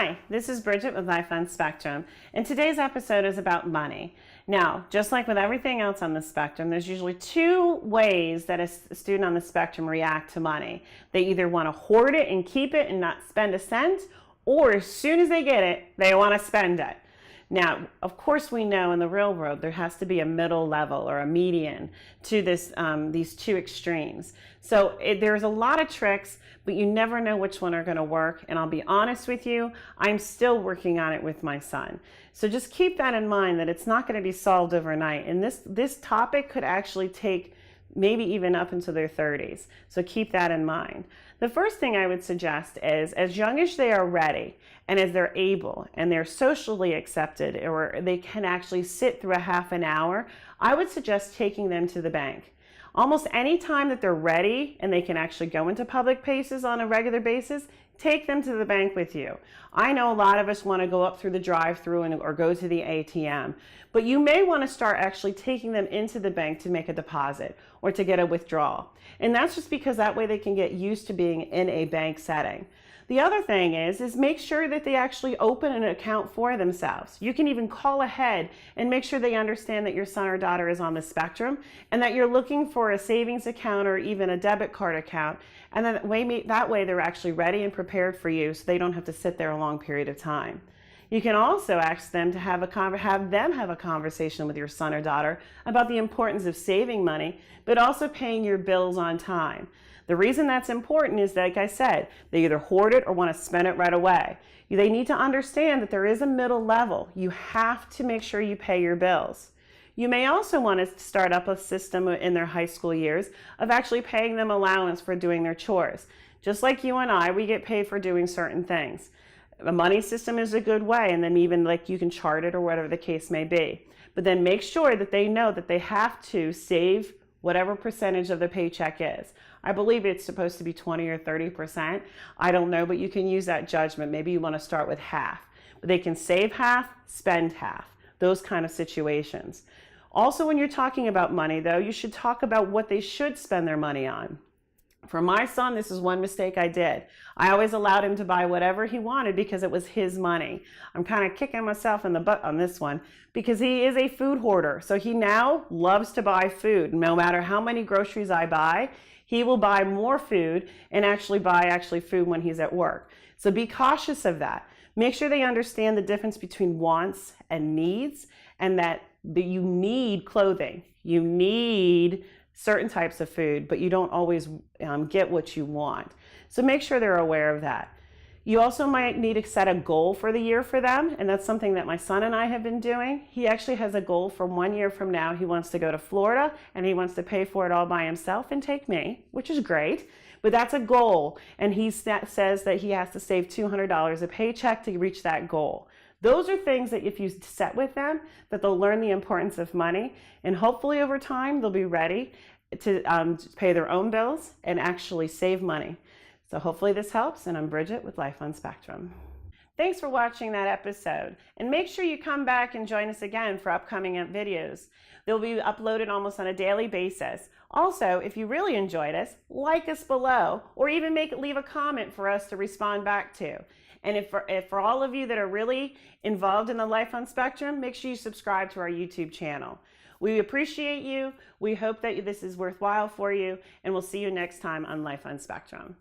Hi, this is Bridget with Life on Spectrum, and today's episode is about money. Now, just like with everything else on the spectrum, there's usually two ways that a student on the spectrum react to money. They either want to hoard it and keep it and not spend a cent, or as soon as they get it, they want to spend it. Now, of course, we know in the real world there has to be a middle level or a median to these two extremes. So there's a lot of tricks, but you never know which one are going to work. And I'll be honest with you, I'm still working on it with my son. So just keep that in mind, that it's not going to be solved overnight. And this topic could actually take maybe even up into their 30s. So keep that in mind. The first thing I would suggest is, as young as they are ready and as they're able and they're socially accepted, or they can actually sit through a half an hour, I would suggest taking them to the bank. Almost any time that they're ready and they can actually go into public places on a regular basis, take them to the bank with you. I know a lot of us want to go up through the drive-through or go to the ATM, but you may want to start actually taking them into the bank to make a deposit or to get a withdrawal. And that's just because that way they can get used to being in a bank setting. The other thing is make sure that they actually open an account for themselves. You can even call ahead and make sure they understand that your son or daughter is on the spectrum and that you're looking for a savings account or even a debit card account. And then that way they're actually ready and prepared for you, so they don't have to sit there a long period of time. You can also ask them to have them have a conversation with your son or daughter about the importance of saving money, but also paying your bills on time. The reason that's important is that, like I said, they either hoard it or want to spend it right away. They need to understand that there is a middle level. You have to make sure you pay your bills. You may also want to start up a system in their high school years of actually paying them allowance for doing their chores. Just like you and I, we get paid for doing certain things. A money system is a good way, and then even like you can chart it or whatever the case may be. But then make sure that they know that they have to save whatever percentage of the paycheck is. I believe it's supposed to be 20 or 30%. I don't know, but you can use that judgment. Maybe you want to start with half. But they can save half, spend half, those kind of situations. Also, when you're talking about money, though, you should talk about what they should spend their money on. For my son, this is one mistake I did. I always allowed him to buy whatever he wanted because it was his money. I'm kind of kicking myself in the butt on this one because he is a food hoarder. So he now loves to buy food. No matter how many groceries I buy, he will buy more food and buy food when he's at work. So be cautious of that. Make sure they understand the difference between wants and needs, and that you need clothing. You need certain types of food, but you don't always get what you want. So make sure they're aware of that. You also might need to set a goal for the year for them, and that's something that my son and I have been doing. He actually has a goal from 1 year from now. He wants to go to Florida, and he wants to pay for it all by himself and take me, which is great, but that's a goal, and he says that he has to save $200 a paycheck to reach that goal. Those are things that if you set with them, that they'll learn the importance of money, and hopefully over time they'll be ready to pay their own bills and actually save money. So hopefully this helps, and I'm Bridget with Life on Spectrum. Thanks for watching that episode, and make sure you come back and join us again for upcoming videos. They'll be uploaded almost on a daily basis. Also, if you really enjoyed us, like us below, or even leave a comment for us to respond back to. And if for all of you that are really involved in the Life on Spectrum, make sure you subscribe to our YouTube channel. We appreciate you. We hope that this is worthwhile for you, and we'll see you next time on Life on Spectrum.